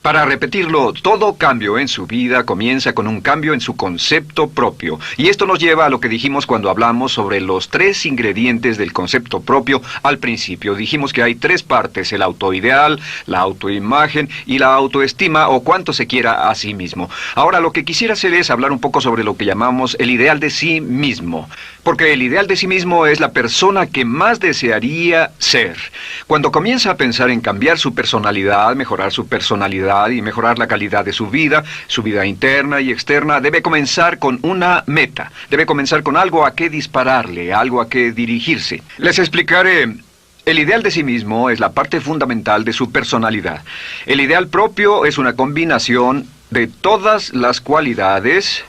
Para repetirlo, todo cambio en su vida comienza con un cambio en su concepto propio. Y esto nos lleva a lo que dijimos cuando hablamos sobre los 3 ingredientes del concepto propio al principio. Dijimos que hay 3 partes: el autoideal, la autoimagen y la autoestima, o cuánto se quiera a sí mismo. Ahora, lo que quisiera hacer es hablar un poco sobre lo que llamamos el ideal de sí mismo. Porque el ideal de sí mismo es la persona que más desearía ser. Cuando comienza a pensar en cambiar su personalidad, mejorar su personalidad y mejorar la calidad de su vida interna y externa, debe comenzar con una meta. Debe comenzar con algo a qué dispararle, algo a qué dirigirse. Les explicaré. El ideal de sí mismo es la parte fundamental de su personalidad. El ideal propio es una combinación de todas las cualidades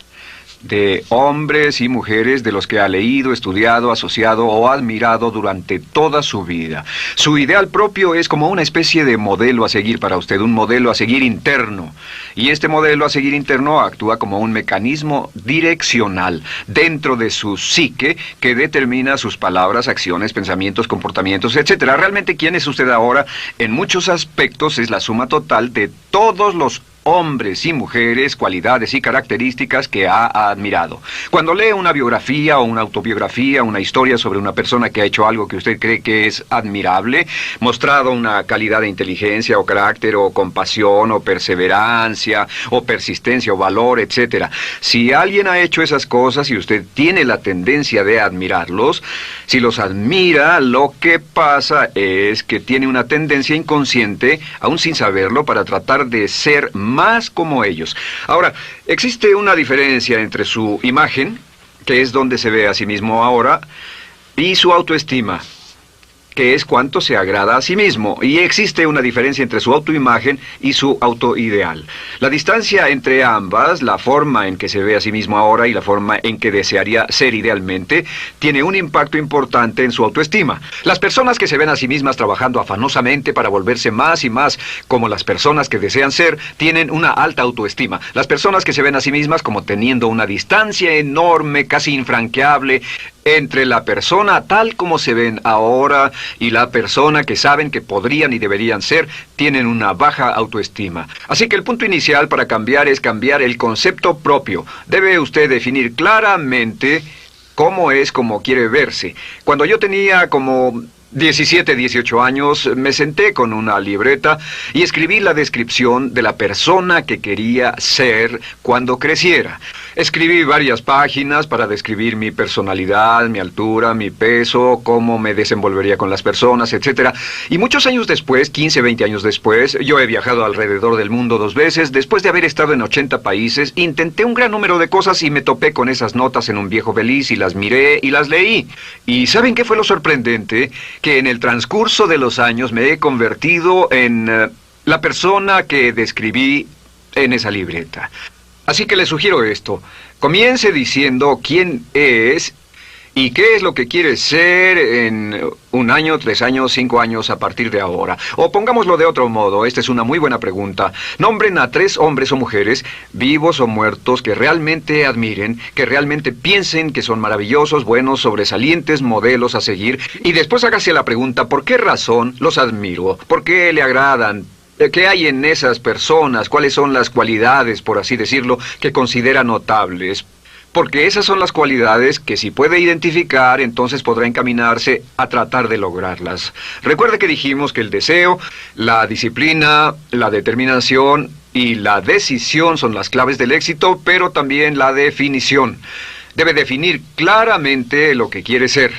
de hombres y mujeres de los que ha leído, estudiado, asociado o admirado durante toda su vida. Su ideal propio es como una especie de modelo a seguir para usted, un modelo a seguir interno. Y este modelo a seguir interno actúa como un mecanismo direccional dentro de su psique que determina sus palabras, acciones, pensamientos, comportamientos, etc. Realmente, ¿quién es usted ahora? En muchos aspectos es la suma total de todos los hombres y mujeres, cualidades y características que ha admirado. Cuando lee una biografía o una autobiografía, una historia sobre una persona que ha hecho algo que usted cree que es admirable, mostrado una calidad de inteligencia o carácter o compasión o perseverancia o persistencia o valor, etc. Si alguien ha hecho esas cosas y usted tiene la tendencia de admirarlos, si los admira, lo que pasa es que tiene una tendencia inconsciente, aún sin saberlo, para tratar de ser más como ellos. Ahora, existe una diferencia entre su imagen, que es donde se ve a sí mismo ahora, y su autoestima, que es cuánto se agrada a sí mismo. Y existe una diferencia entre su autoimagen y su autoideal. La distancia entre ambas, la forma en que se ve a sí mismo ahora y la forma en que desearía ser idealmente, tiene un impacto importante en su autoestima. Las personas que se ven a sí mismas trabajando afanosamente para volverse más y más como las personas que desean ser, tienen una alta autoestima. Las personas que se ven a sí mismas como teniendo una distancia enorme, casi infranqueable, entre la persona tal como se ven ahora y la persona que saben que podrían y deberían ser, tienen una baja autoestima. Así que el punto inicial para cambiar es cambiar el concepto propio. Debe usted definir claramente cómo es como quiere verse. Cuando yo tenía como 17, 18 años, me senté con una libreta y escribí la descripción de la persona que quería ser cuando creciera. Escribí varias páginas para describir mi personalidad, mi altura, mi peso, cómo me desenvolvería con las personas, etc. Y muchos años después, 15, 20 años después, yo he viajado alrededor del mundo 2 veces. Después de haber estado en 80 países, intenté un gran número de cosas y me topé con esas notas en un viejo beliz y las miré y las leí. ¿Y saben qué fue lo sorprendente? Que en el transcurso de los años me he convertido en la persona que describí en esa libreta. Así que le sugiero esto. Comience diciendo quién es y qué es lo que quiere ser en 1 año, 3 años, 5 años a partir de ahora. O pongámoslo de otro modo, esta es una muy buena pregunta. Nombren a 3 hombres o mujeres, vivos o muertos, que realmente admiren, que realmente piensen que son maravillosos, buenos, sobresalientes, modelos a seguir. Y después hágase la pregunta, ¿por qué razón los admiro? ¿Por qué le agradan? ¿Qué hay en esas personas? ¿Cuáles son las cualidades, por así decirlo, que considera notables? Porque esas son las cualidades que si puede identificar, entonces podrá encaminarse a tratar de lograrlas. Recuerde que dijimos que el deseo, la disciplina, la determinación y la decisión son las claves del éxito, pero también la definición. Debe definir claramente lo que quiere ser.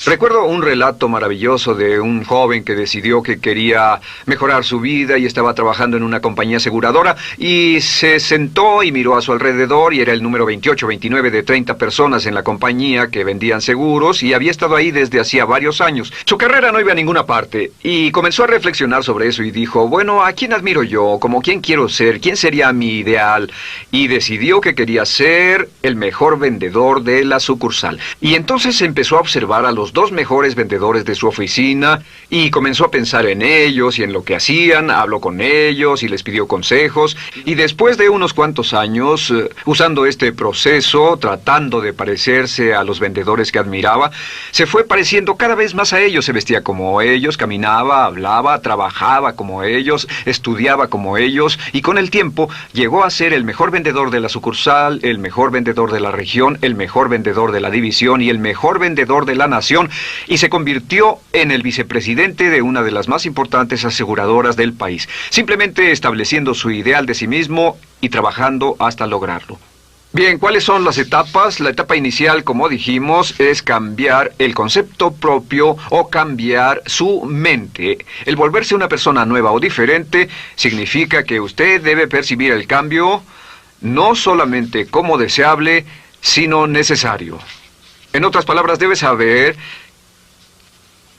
Recuerdo un relato maravilloso de un joven que decidió que quería mejorar su vida y estaba trabajando en una compañía aseguradora y se sentó y miró a su alrededor y era el número 28, 29 de 30 personas en la compañía que vendían seguros y había estado ahí desde hacía varios años. Su carrera no iba a ninguna parte y comenzó a reflexionar sobre eso y dijo, bueno, ¿a quién admiro yo? ¿Como quién quiero ser? ¿Quién sería mi ideal? Y decidió que quería ser el mejor vendedor de la sucursal. Y entonces empezó a observar a los los dos mejores vendedores de su oficina y comenzó a pensar en ellos y en lo que hacían, habló con ellos y les pidió consejos. Y después de unos cuantos años, usando este proceso, tratando de parecerse a los vendedores que admiraba, se fue pareciendo cada vez más a ellos. Se vestía como ellos, caminaba, hablaba, trabajaba como ellos, estudiaba como ellos, y con el tiempo llegó a ser el mejor vendedor de la sucursal, el mejor vendedor de la región, el mejor vendedor de la división y el mejor vendedor de la nación, y se convirtió en el vicepresidente de una de las más importantes aseguradoras del país, simplemente estableciendo su ideal de sí mismo y trabajando hasta lograrlo. Bien, ¿cuáles son las etapas? La etapa inicial, como dijimos, es cambiar el concepto propio o cambiar su mente. El volverse una persona nueva o diferente significa que usted debe percibir el cambio no solamente como deseable, sino necesario. En otras palabras, debe saber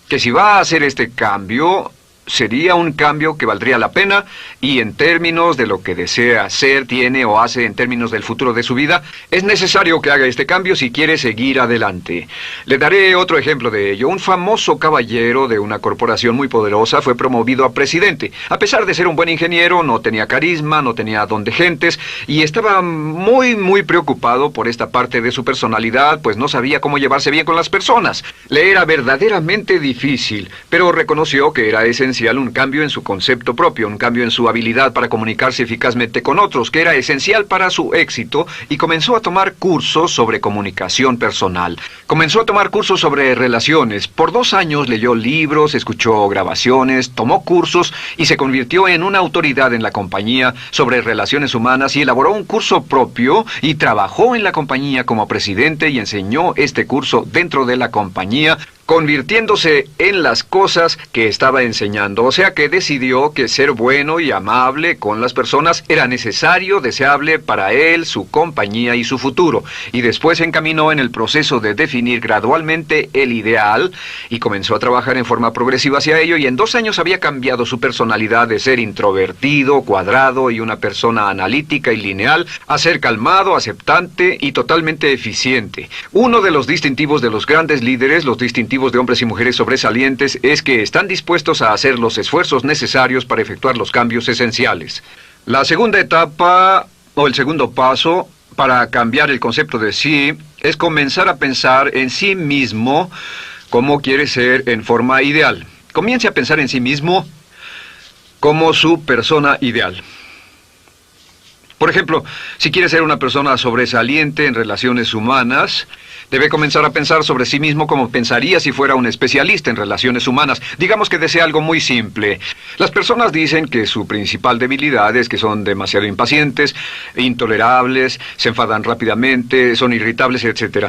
que si va a hacer este cambio, sería un cambio que valdría la pena, y en términos de lo que desea hacer, tiene o hace en términos del futuro de su vida, es necesario que haga este cambio si quiere seguir adelante. Le daré otro ejemplo de ello. Un famoso caballero de una corporación muy poderosa fue promovido a presidente. A pesar de ser un buen ingeniero, no tenía carisma, no tenía don de gentes, y estaba muy preocupado por esta parte de su personalidad, pues no sabía cómo llevarse bien con las personas. Le era verdaderamente difícil, pero reconoció que era esencial un cambio en su concepto propio, un cambio en su habilidad para comunicarse eficazmente con otros, que era esencial para su éxito, y comenzó a tomar cursos sobre comunicación personal. Comenzó a tomar cursos sobre relaciones. Por 2 años leyó libros, escuchó grabaciones, tomó cursos y se convirtió en una autoridad en la compañía sobre relaciones humanas, y elaboró un curso propio y trabajó en la compañía como presidente y enseñó este curso dentro de la compañía, convirtiéndose en las cosas que estaba enseñando. O sea que decidió que ser bueno y amable con las personas era necesario, deseable para él, su compañía y su futuro. Y después se encaminó en el proceso de definir gradualmente el ideal y comenzó a trabajar en forma progresiva hacia ello, y en 2 años había cambiado su personalidad de ser introvertido, cuadrado y una persona analítica y lineal a ser calmado, aceptante y totalmente eficiente. Uno de los distintivos de los grandes líderes, los distintivos de hombres y mujeres sobresalientes, es que están dispuestos a hacer los esfuerzos necesarios para efectuar los cambios esenciales. La segunda etapa, o el segundo paso, para cambiar el concepto de sí, es comenzar a pensar en sí mismo como quiere ser en forma ideal. Comience a pensar en sí mismo como su persona ideal. Por ejemplo, si quiere ser una persona sobresaliente en relaciones humanas, debe comenzar a pensar sobre sí mismo como pensaría si fuera un especialista en relaciones humanas. Digamos que desea algo muy simple. Las personas dicen que su principal debilidad es que son demasiado impacientes, intolerables, se enfadan rápidamente, son irritables, etc.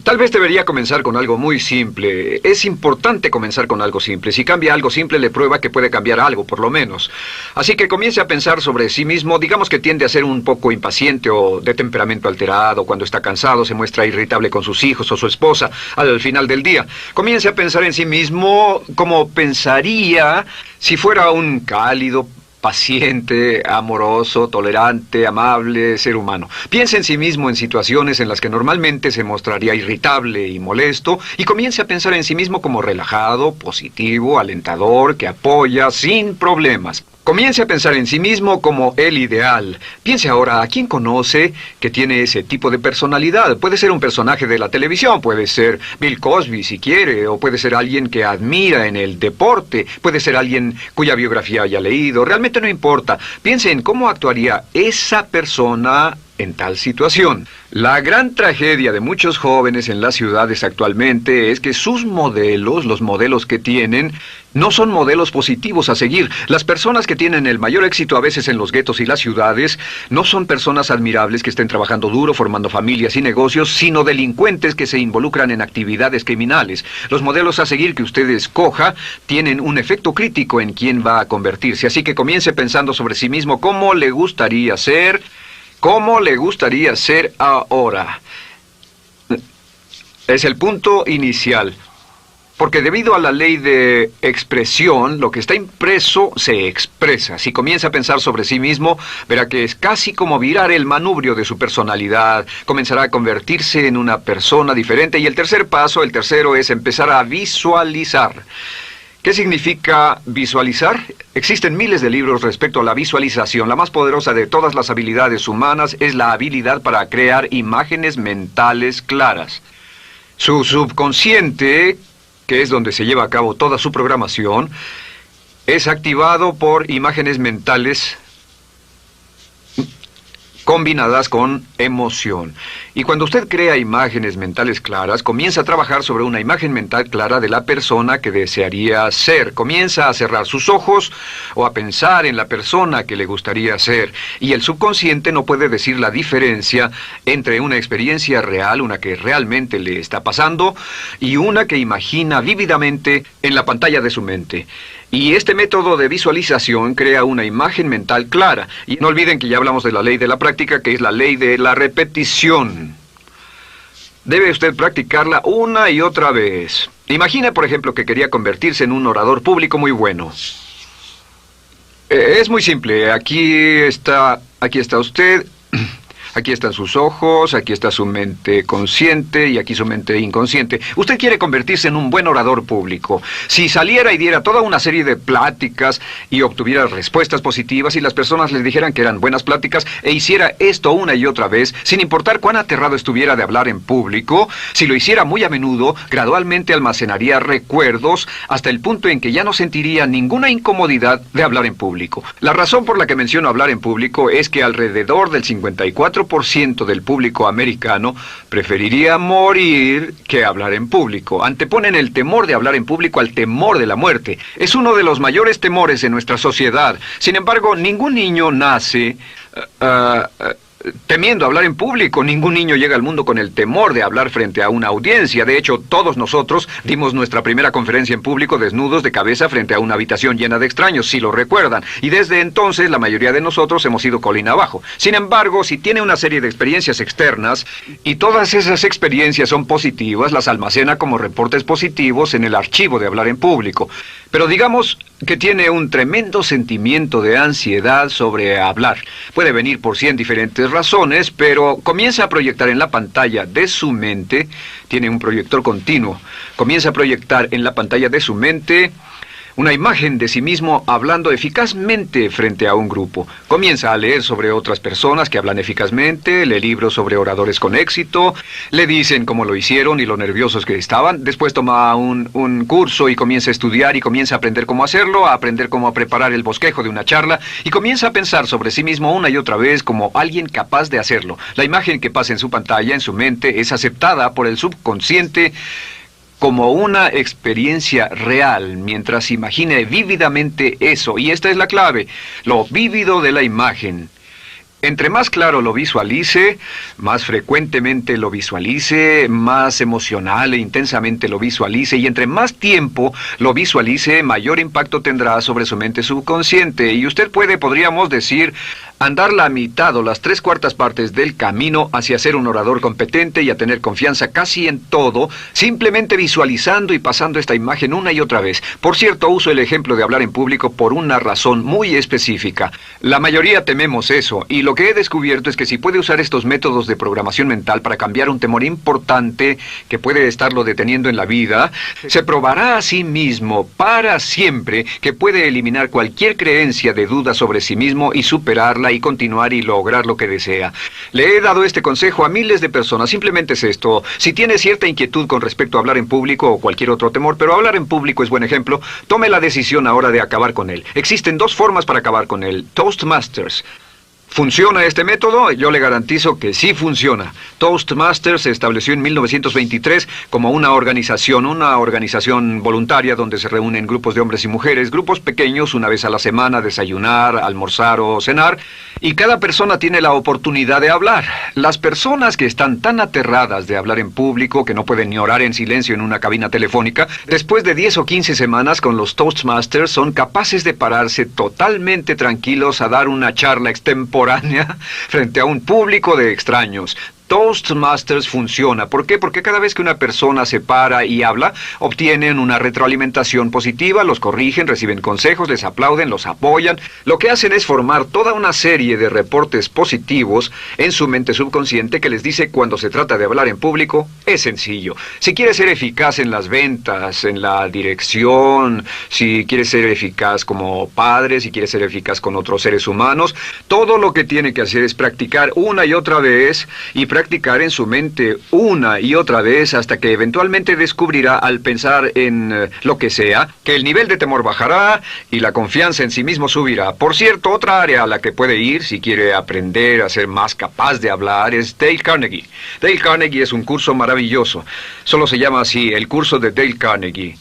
Tal vez debería comenzar con algo muy simple. Es importante comenzar con algo simple. Si cambia algo simple, le prueba que puede cambiar algo, por lo menos. Así que comience a pensar sobre sí mismo. Digamos que tiende a ser un poco impaciente o de temperamento alterado. Cuando está cansado, se muestra irritable con sus hijos o su esposa al final del día. Comience a pensar en sí mismo como pensaría si fuera un cálido, paciente, amoroso, tolerante, amable ser humano. Piense en sí mismo en situaciones en las que normalmente se mostraría irritable y molesto, y comience a pensar en sí mismo como relajado, positivo, alentador, que apoya sin problemas. Comience a pensar en sí mismo como el ideal. Piense ahora a quién conoce que tiene ese tipo de personalidad. Puede ser un personaje de la televisión, puede ser Bill Cosby si quiere, o puede ser alguien que admira en el deporte, puede ser alguien cuya biografía haya leído. Realmente no importa. Piense en cómo actuaría esa persona en tal situación. La gran tragedia de muchos jóvenes en las ciudades actualmente es que sus modelos, los modelos que tienen, no son modelos positivos a seguir. Las personas que tienen el mayor éxito a veces en los guetos y las ciudades no son personas admirables que estén trabajando duro, formando familias y negocios, sino delincuentes que se involucran en actividades criminales. Los modelos a seguir que usted escoja tienen un efecto crítico en quién va a convertirse. Así que comience pensando sobre sí mismo cómo le gustaría ser. ¿Cómo le gustaría ser ahora? Es el punto inicial. Porque debido a la ley de expresión, lo que está impreso se expresa. Si comienza a pensar sobre sí mismo, verá que es casi como virar el manubrio de su personalidad. Comenzará a convertirse en una persona diferente. Y el tercer paso, el tercero, es empezar a visualizar. ¿Qué significa visualizar? Existen miles de libros respecto a la visualización. La más poderosa de todas las habilidades humanas es la habilidad para crear imágenes mentales claras. Su subconsciente, que es donde se lleva a cabo toda su programación, es activado por imágenes mentales combinadas con emoción. Y cuando usted crea imágenes mentales claras, comienza a trabajar sobre una imagen mental clara de la persona que desearía ser. Comienza a cerrar sus ojos o a pensar en la persona que le gustaría ser. Y el subconsciente no puede decir la diferencia entre una experiencia real, una que realmente le está pasando, y una que imagina vívidamente en la pantalla de su mente. Y este método de visualización crea una imagen mental clara. Y no olviden que ya hablamos de la ley de la práctica, que es la ley de la repetición. Debe usted practicarla una y otra vez. Imagine, por ejemplo, que quería convertirse en un orador público muy bueno. Es muy simple. Aquí está usted. Aquí están sus ojos, aquí está su mente consciente y aquí su mente inconsciente. Usted quiere convertirse en un buen orador público. Si saliera y diera toda una serie de pláticas y obtuviera respuestas positivas y las personas le dijeran que eran buenas pláticas e hiciera esto una y otra vez, sin importar cuán aterrado estuviera de hablar en público, si lo hiciera muy a menudo, gradualmente almacenaría recuerdos hasta el punto en que ya no sentiría ninguna incomodidad de hablar en público. La razón por la que menciono hablar en público es que alrededor del 54% del público americano preferiría morir que hablar en público. Anteponen el temor de hablar en público al temor de la muerte. Es uno de los mayores temores en nuestra sociedad. Sin embargo, ningún niño nace temiendo hablar en público. Ningún niño llega al mundo con el temor de hablar frente a una audiencia. De hecho, todos nosotros dimos nuestra primera conferencia en público desnudos de cabeza frente a una habitación llena de extraños, si lo recuerdan. Y desde entonces, la mayoría de nosotros hemos ido colina abajo. Sin embargo, si tiene una serie de experiencias externas, y todas esas experiencias son positivas, las almacena como reportes positivos en el archivo de hablar en público. Pero digamos que tiene un tremendo sentimiento de ansiedad sobre hablar. Puede venir por 100 diferentes razones, pero comienza a proyectar en la pantalla de su mente, tiene un proyector continuo, comienza a proyectar en la pantalla de su mente una imagen de sí mismo hablando eficazmente frente a un grupo. Comienza a leer sobre otras personas que hablan eficazmente, lee libros sobre oradores con éxito, le dicen cómo lo hicieron y lo nerviosos que estaban. Después toma un curso y comienza a estudiar y comienza a aprender cómo hacerlo, a aprender cómo preparar el bosquejo de una charla y comienza a pensar sobre sí mismo una y otra vez como alguien capaz de hacerlo. La imagen que pasa en su pantalla, en su mente, es aceptada por el subconsciente como una experiencia real, mientras imagine vívidamente eso. Y esta es la clave, lo vívido de la imagen. Entre más claro lo visualice, más frecuentemente lo visualice, más emocional e intensamente lo visualice, y entre más tiempo lo visualice, mayor impacto tendrá sobre su mente subconsciente. Y usted podríamos decir, andar la mitad o las 3/4 partes del camino hacia ser un orador competente y a tener confianza casi en todo, simplemente visualizando y pasando esta imagen una y otra vez. Por cierto, uso el ejemplo de hablar en público por una razón muy específica. La mayoría tememos eso, y lo que he descubierto es que si puede usar estos métodos de programación mental para cambiar un temor importante que puede estarlo deteniendo en la vida, se probará a sí mismo para siempre que puede eliminar cualquier creencia de duda sobre sí mismo y superarla y continuar y lograr lo que desea. Le he dado este consejo a miles de personas. Simplemente es esto: si tiene cierta inquietud con respecto a hablar en público o cualquier otro temor, pero hablar en público es buen ejemplo, tome la decisión ahora de acabar con él. Existen 2 formas para acabar con él. Toastmasters. ¿Funciona este método? Yo le garantizo que sí funciona. Toastmasters se estableció en 1923 como una organización voluntaria donde se reúnen grupos de hombres y mujeres, grupos pequeños, una vez a la semana, desayunar, almorzar o cenar, y cada persona tiene la oportunidad de hablar. Las personas que están tan aterradas de hablar en público que no pueden ni orar en silencio en una cabina telefónica, después de 10 o 15 semanas con los Toastmasters son capaces de pararse totalmente tranquilos a dar una charla extemporánea frente a un público de extraños. Toastmasters funciona. ¿Por qué? Porque cada vez que una persona se para y habla, obtienen una retroalimentación positiva, los corrigen, reciben consejos, les aplauden, los apoyan. Lo que hacen es formar toda una serie de reportes positivos en su mente subconsciente que les dice cuando se trata de hablar en público, es sencillo. Si quieres ser eficaz en las ventas, en la dirección, si quieres ser eficaz como padre, si quieres ser eficaz con otros seres humanos, todo lo que tiene que hacer es practicar una y otra vez y practicar en su mente una y otra vez hasta que eventualmente descubrirá al pensar en lo que sea, que el nivel de temor bajará y la confianza en sí mismo subirá. Por cierto, otra área a la que puede ir si quiere aprender a ser más capaz de hablar es Dale Carnegie. Dale Carnegie es un curso maravilloso. Solo se llama así, el curso de Dale Carnegie.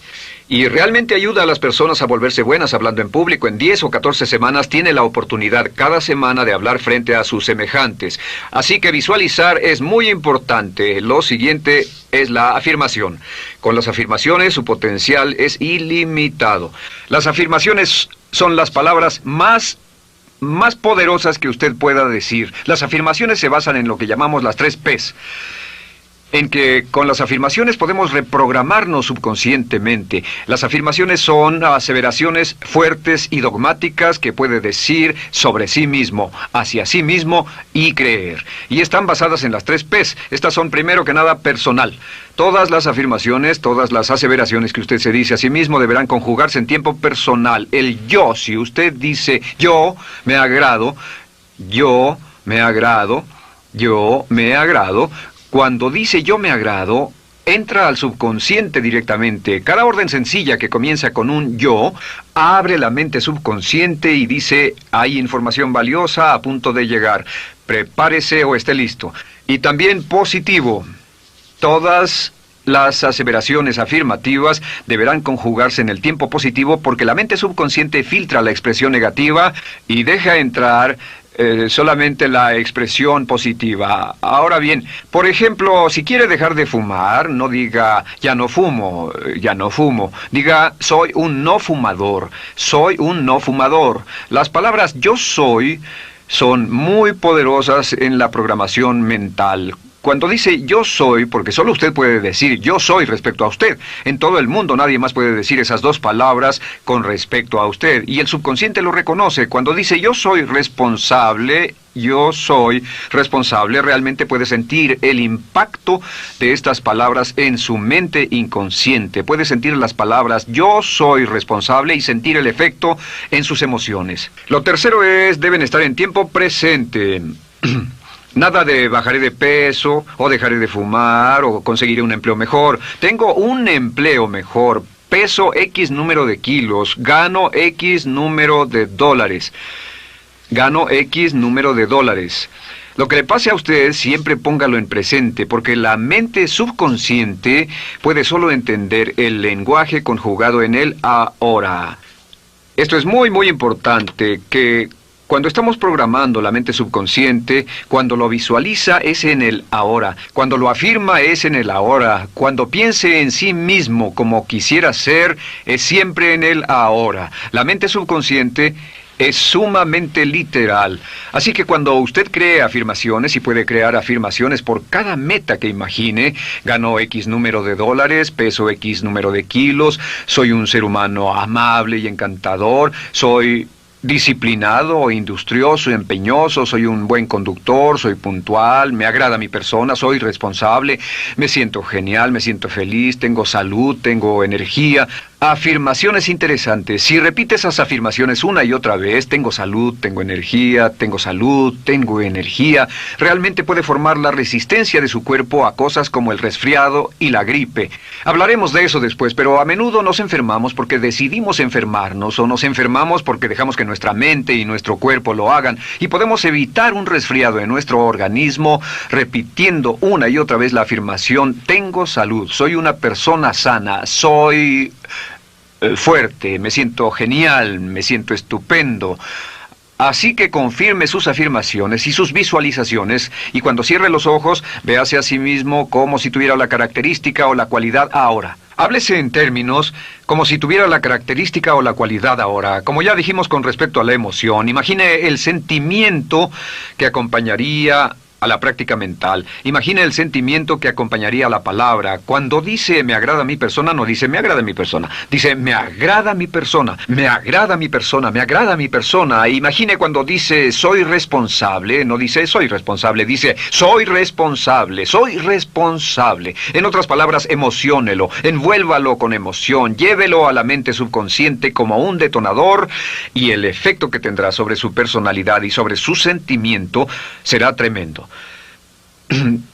Y realmente ayuda a las personas a volverse buenas hablando en público. En 10 o 14 semanas tiene la oportunidad cada semana de hablar frente a sus semejantes. Así que visualizar es muy importante. Lo siguiente es la afirmación. Con las afirmaciones su potencial es ilimitado. Las afirmaciones son las palabras más poderosas que usted pueda decir. Las afirmaciones se basan en lo que llamamos las 3 Ps. En que con las afirmaciones podemos reprogramarnos subconscientemente. Las afirmaciones son aseveraciones fuertes y dogmáticas que puede decir sobre sí mismo, hacia sí mismo y creer. Y están basadas en las 3 Ps. Estas son primero que nada personal. Todas las afirmaciones, todas las aseveraciones que usted se dice a sí mismo deberán conjugarse en tiempo personal. El yo, si usted dice yo me agrado, yo me agrado, yo me agrado. Cuando dice yo me agrado, entra al subconsciente directamente. Cada orden sencilla que comienza con un yo, abre la mente subconsciente y dice, hay información valiosa a punto de llegar. Prepárese o esté listo. Y también positivo. Todas las aseveraciones afirmativas deberán conjugarse en el tiempo positivo porque la mente subconsciente filtra la expresión negativa y deja entrar solamente la expresión positiva. Ahora bien, por ejemplo, si quiere dejar de fumar, no diga ya no fumo, ya no fumo. Diga soy un no fumador, soy un no fumador. Las palabras yo soy son muy poderosas en la programación mental. Cuando dice yo soy, porque solo usted puede decir yo soy respecto a usted. En todo el mundo nadie más puede decir esas 2 palabras con respecto a usted. Y el subconsciente lo reconoce. Cuando dice yo soy responsable, realmente puede sentir el impacto de estas palabras en su mente inconsciente. Puede sentir las palabras yo soy responsable y sentir el efecto en sus emociones. Lo tercero es, deben estar en tiempo presente. Nada de bajaré de peso, o dejaré de fumar, o conseguiré un empleo mejor. Tengo un empleo mejor, peso X número de kilos, gano X número de dólares. Gano X número de dólares. Lo que le pase a usted, siempre póngalo en presente, porque la mente subconsciente puede solo entender el lenguaje conjugado en el ahora. Esto es muy, muy importante, que cuando estamos programando la mente subconsciente, cuando lo visualiza es en el ahora, cuando lo afirma es en el ahora, cuando piense en sí mismo como quisiera ser, es siempre en el ahora. La mente subconsciente es sumamente literal. Así que cuando usted cree afirmaciones, y puede crear afirmaciones por cada meta que imagine, gano X número de dólares, peso X número de kilos, soy un ser humano amable y encantador, soy disciplinado, industrioso, empeñoso, soy un buen conductor, soy puntual, me agrada mi persona, soy responsable, me siento genial, me siento feliz, tengo salud, tengo energía. Afirmaciones interesantes. Si repite esas afirmaciones una y otra vez, tengo salud, tengo energía, tengo salud, tengo energía, realmente puede formar la resistencia de su cuerpo a cosas como el resfriado y la gripe. Hablaremos de eso después, pero a menudo nos enfermamos porque decidimos enfermarnos, o nos enfermamos porque dejamos que nuestra mente y nuestro cuerpo lo hagan, y podemos evitar un resfriado en nuestro organismo repitiendo una y otra vez la afirmación, tengo salud, soy una persona sana, soy fuerte, me siento genial, me siento estupendo. Así que confirme sus afirmaciones y sus visualizaciones, y cuando cierre los ojos, véase a sí mismo como si tuviera la característica o la cualidad ahora. Háblese en términos como si tuviera la característica o la cualidad ahora. Como ya dijimos con respecto a la emoción, imagine el sentimiento que acompañaría a la práctica mental. Imagine el sentimiento que acompañaría a la palabra. Cuando dice me agrada mi persona, no dice me agrada mi persona. Dice me agrada mi persona, me agrada mi persona, me agrada mi persona. Imagine cuando dice soy responsable, no dice soy responsable, dice soy responsable, soy responsable. En otras palabras, emociónelo, envuélvalo con emoción, llévelo a la mente subconsciente como un detonador y el efecto que tendrá sobre su personalidad y sobre su sentimiento será tremendo.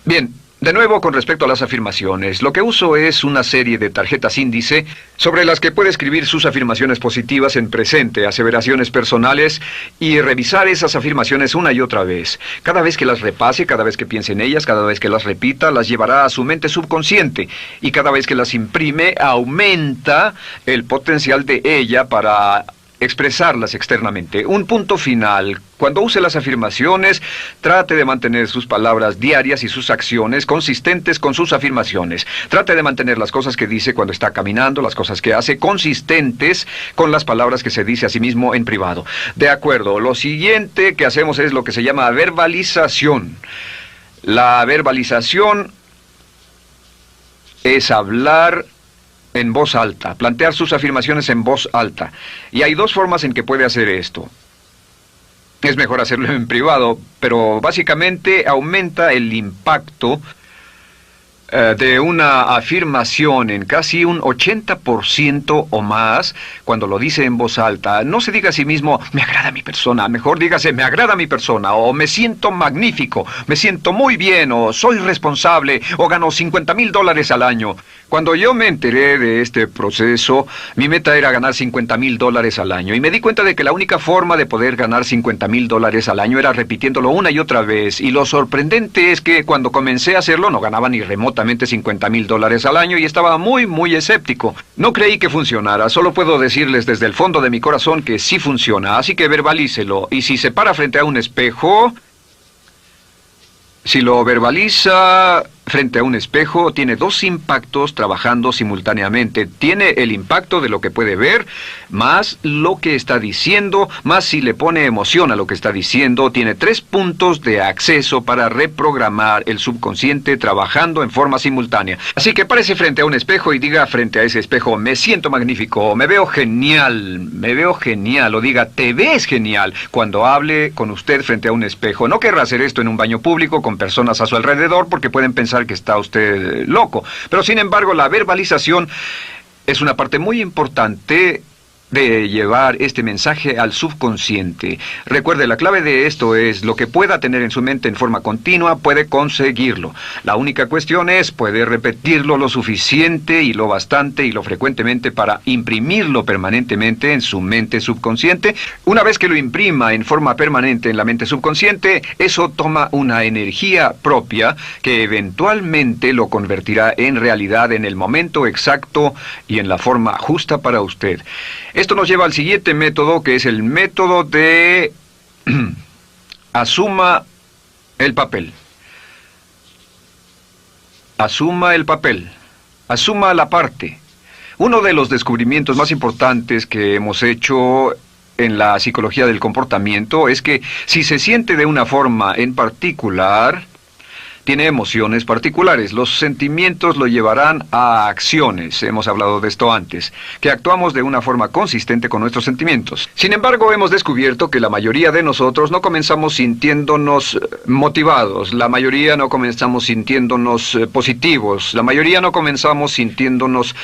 Bien, de nuevo con respecto a las afirmaciones, lo que uso es una serie de tarjetas índice sobre las que puede escribir sus afirmaciones positivas en presente, aseveraciones personales y revisar esas afirmaciones una y otra vez. Cada vez que las repase, cada vez que piense en ellas, cada vez que las repita, las llevará a su mente subconsciente y cada vez que las imprime, aumenta el potencial de ella para expresarlas externamente. Un punto final. Cuando use las afirmaciones, trate de mantener sus palabras diarias y sus acciones consistentes con sus afirmaciones. Trate de mantener las cosas que dice cuando está caminando, las cosas que hace, consistentes con las palabras que se dice a sí mismo en privado. De acuerdo, lo siguiente que hacemos es lo que se llama verbalización. La verbalización es hablar en voz alta, plantear sus afirmaciones en voz alta. Y hay dos formas en que puede hacer esto. Es mejor hacerlo en privado, pero básicamente aumenta el impacto de una afirmación en casi un 80% o más cuando lo dice en voz alta. No se diga a sí mismo, me agrada mi persona, mejor dígase, me agrada mi persona, o me siento magnífico, me siento muy bien, o soy responsable, o gano $50,000 al año. Cuando yo me enteré de este proceso, mi meta era ganar $50,000 al año, y me di cuenta de que la única forma de poder ganar $50,000 al año era repitiéndolo una y otra vez, y lo sorprendente es que cuando comencé a hacerlo no ganaba ni remotamente $50,000 al año y estaba muy escéptico. No creí que funcionara, solo puedo decirles desde el fondo de mi corazón que sí funciona, así que verbalícelo, y si se para frente a un espejo, si lo verbaliza frente a un espejo, tiene dos impactos trabajando simultáneamente. Tiene el impacto de lo que puede ver, más lo que está diciendo, más si le pone emoción a lo que está diciendo. Tiene 3 puntos de acceso para reprogramar el subconsciente trabajando en forma simultánea. Así que párese frente a un espejo y diga frente a ese espejo, me siento magnífico, me veo genial, o diga, te ves genial, cuando hable con usted frente a un espejo. No querrá hacer esto en un baño público con personas a su alrededor porque pueden pensar que está usted loco. Pero sin embargo, la verbalización es una parte muy importante de llevar este mensaje al subconsciente. Recuerde, la clave de esto es lo que pueda tener en su mente en forma continua, puede conseguirlo. La única cuestión es, puede repetirlo lo suficiente y lo bastante y lo frecuentemente para imprimirlo permanentemente en su mente subconsciente. Una vez que lo imprima en forma permanente en la mente subconsciente, eso toma una energía propia que eventualmente lo convertirá en realidad en el momento exacto y en la forma justa para usted. Esto nos lleva al siguiente método, que es el método de asuma el papel. Asuma el papel. Asuma la parte. Uno de los descubrimientos más importantes que hemos hecho en la psicología del comportamiento es que si se siente de una forma en particular, tiene emociones particulares. Los sentimientos lo llevarán a acciones, hemos hablado de esto antes, que actuamos de una forma consistente con nuestros sentimientos. Sin embargo, hemos descubierto que la mayoría de nosotros no comenzamos sintiéndonos motivados, la mayoría no comenzamos sintiéndonos positivos, la mayoría no comenzamos sintiéndonos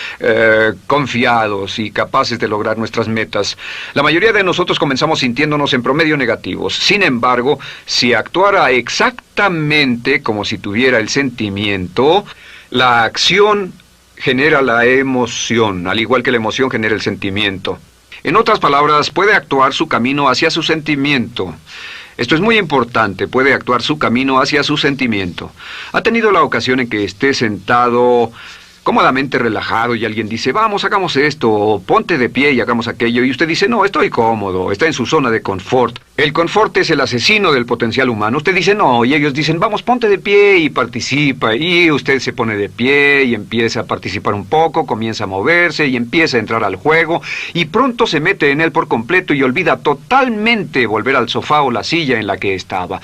confiados y capaces de lograr nuestras metas. La mayoría de nosotros comenzamos sintiéndonos en promedio negativos. Sin embargo, si actuara exactamente como si tuviera el sentimiento, la acción genera la emoción, al igual que la emoción genera el sentimiento. En otras palabras, puede actuar su camino hacia su sentimiento. Esto es muy importante, puede actuar su camino hacia su sentimiento. ¿Ha tenido la ocasión en que esté sentado cómodamente relajado y alguien dice, vamos, hagamos esto, o ponte de pie y hagamos aquello, y usted dice, no, estoy cómodo, está en su zona de confort? El confort es el asesino del potencial humano. Usted dice, no, y ellos dicen, vamos, ponte de pie y participa, y usted se pone de pie y empieza a participar un poco, comienza a moverse y empieza a entrar al juego, y pronto se mete en él por completo y olvida totalmente volver al sofá o la silla en la que estaba.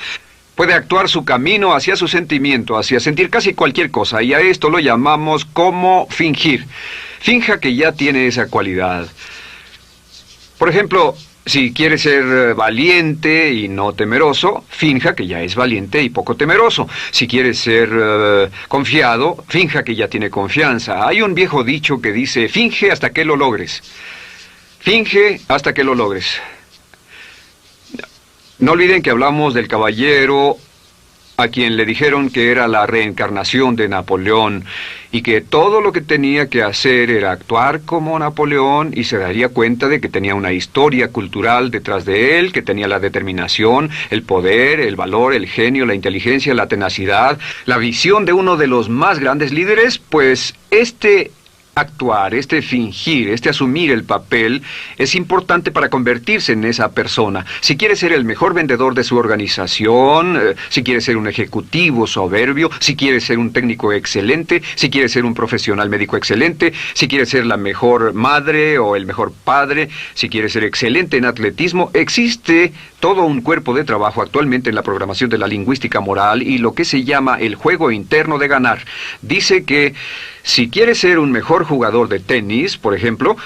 Puede actuar su camino hacia su sentimiento, hacia sentir casi cualquier cosa, y a esto lo llamamos como fingir. Finja que ya tiene esa cualidad. Por ejemplo, si quiere ser valiente y no temeroso, finja que ya es valiente y poco temeroso. Si quiere ser confiado, finja que ya tiene confianza. Hay un viejo dicho que dice, finge hasta que lo logres. Finge hasta que lo logres. No olviden que hablamos del caballero a quien le dijeron que era la reencarnación de Napoleón y que todo lo que tenía que hacer era actuar como Napoleón y se daría cuenta de que tenía una historia cultural detrás de él, que tenía la determinación, el poder, el valor, el genio, la inteligencia, la tenacidad, la visión de uno de los más grandes líderes. Pues actuar, fingir, asumir el papel es importante para convertirse en esa persona. Si quiere ser el mejor vendedor de su organización, si quiere ser un ejecutivo soberbio, si quiere ser un técnico excelente, si quiere ser un profesional médico excelente, si quiere ser la mejor madre o el mejor padre, si quiere ser excelente en atletismo, existe todo un cuerpo de trabajo actualmente en la programación de la lingüística moral y lo que se llama el juego interno de ganar. Dice que si quiere ser un mejor jugador de tenis, por ejemplo,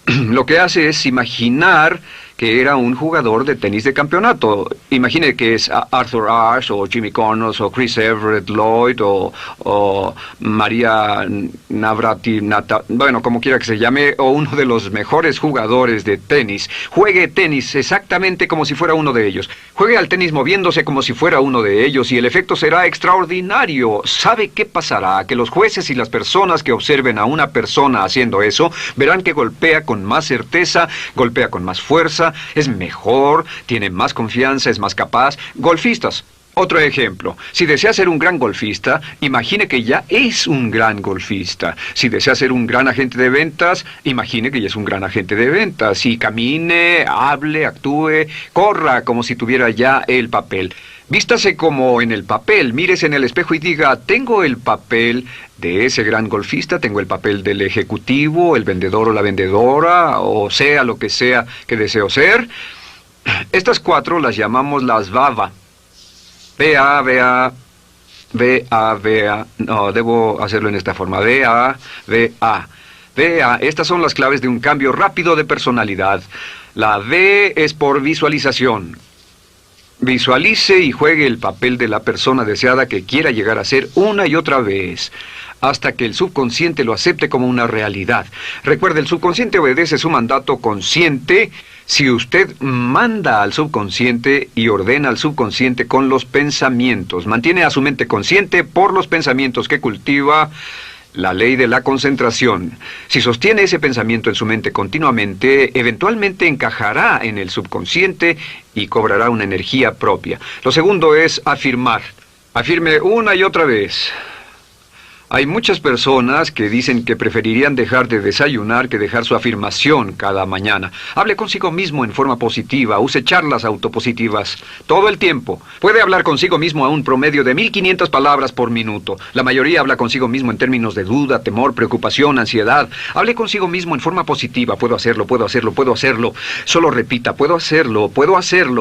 lo que hace es imaginar que era un jugador de tenis de campeonato. Imagine que es Arthur Ashe, o Jimmy Connors, o Chris Everett Lloyd, o María Navratilova, bueno, como quiera que se llame, o uno de los mejores jugadores de tenis. Juegue tenis exactamente como si fuera uno de ellos. Juegue al tenis moviéndose como si fuera uno de ellos y el efecto será extraordinario. ¿Sabe qué pasará? Que los jueces y las personas que observen a una persona haciendo eso verán que golpea con más certeza, golpea con más fuerza, es mejor, tiene más confianza, es más capaz. Golfistas. Otro ejemplo. Si desea ser un gran golfista, imagine que ya es un gran golfista. Si desea ser un gran agente de ventas, imagine que ya es un gran agente de ventas. Y camine, hable, actúe, corra como si tuviera ya el papel. Vístase como en el papel, mírese en el espejo y diga, tengo el papel de ese gran golfista, tengo el papel del ejecutivo, el vendedor o la vendedora, o sea lo que sea que deseo ser. Estas 4 las llamamos las VAVA. V-A, no, debo hacerlo en esta forma, V-A. Estas son las claves de un cambio rápido de personalidad. La V es por visualización. Visualice y juegue el papel de la persona deseada que quiera llegar a ser una y otra vez, hasta que el subconsciente lo acepte como una realidad. Recuerde, el subconsciente obedece su mandato consciente. Si usted manda al subconsciente y ordena al subconsciente con los pensamientos, mantiene a su mente consciente por los pensamientos que cultiva, la ley de la concentración. Si sostiene ese pensamiento en su mente continuamente, eventualmente encajará en el subconsciente y cobrará una energía propia. Lo segundo es afirmar. Afirme una y otra vez. Hay muchas personas que dicen que preferirían dejar de desayunar que dejar su afirmación cada mañana. Hable consigo mismo en forma positiva, use charlas autopositivas todo el tiempo. Puede hablar consigo mismo a un promedio de 1500 palabras por minuto. La mayoría habla consigo mismo en términos de duda, temor, preocupación, ansiedad. Hable consigo mismo en forma positiva. Puedo hacerlo, puedo hacerlo, puedo hacerlo. Solo repita, puedo hacerlo,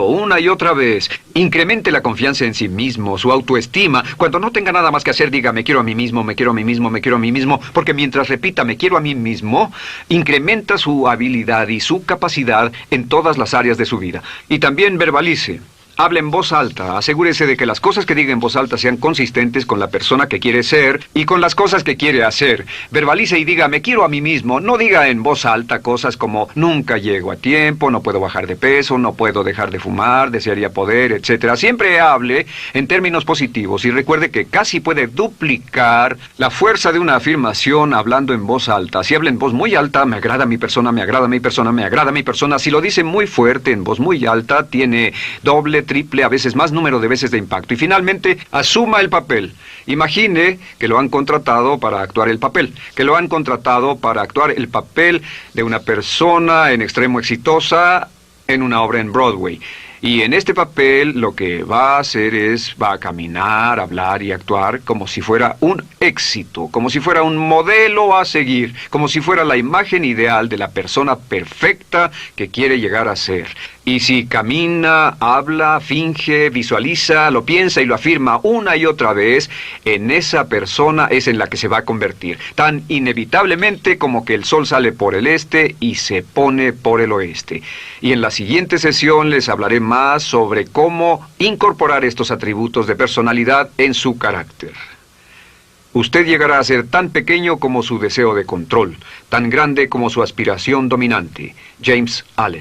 una y otra vez. Incremente la confianza en sí mismo, su autoestima. Cuando no tenga nada más que hacer, diga, me quiero a mí mismo, me quiero a mí mismo, me quiero a mí mismo, porque mientras repita, me quiero a mí mismo, incrementa su habilidad y su capacidad en todas las áreas de su vida. Y también verbalice. Hable en voz alta, asegúrese de que las cosas que diga en voz alta sean consistentes con la persona que quiere ser y con las cosas que quiere hacer. Verbalice y diga, me quiero a mí mismo. No diga en voz alta cosas como, nunca llego a tiempo, no puedo bajar de peso, no puedo dejar de fumar, desearía poder, etc. Siempre hable en términos positivos y recuerde que casi puede duplicar la fuerza de una afirmación hablando en voz alta. Si habla en voz muy alta, me agrada mi persona, me agrada mi persona, me agrada mi persona. Si lo dice muy fuerte, en voz muy alta, tiene doble, triple, a veces más número de veces de impacto. Y finalmente, asuma el papel. Imagine que lo han contratado para actuar el papel, que lo han contratado para actuar el papel de una persona en extremo exitosa en una obra en Broadway. Y en este papel lo que va a hacer es, va a caminar, hablar y actuar como si fuera un éxito, como si fuera un modelo a seguir, como si fuera la imagen ideal de la persona perfecta que quiere llegar a ser. Y si camina, habla, finge, visualiza, lo piensa y lo afirma una y otra vez, en esa persona es en la que se va a convertir, tan inevitablemente como que el sol sale por el este y se pone por el oeste. Y en la siguiente sesión les hablaré más sobre cómo incorporar estos atributos de personalidad en su carácter. Usted llegará a ser tan pequeño como su deseo de control, tan grande como su aspiración dominante. James Allen.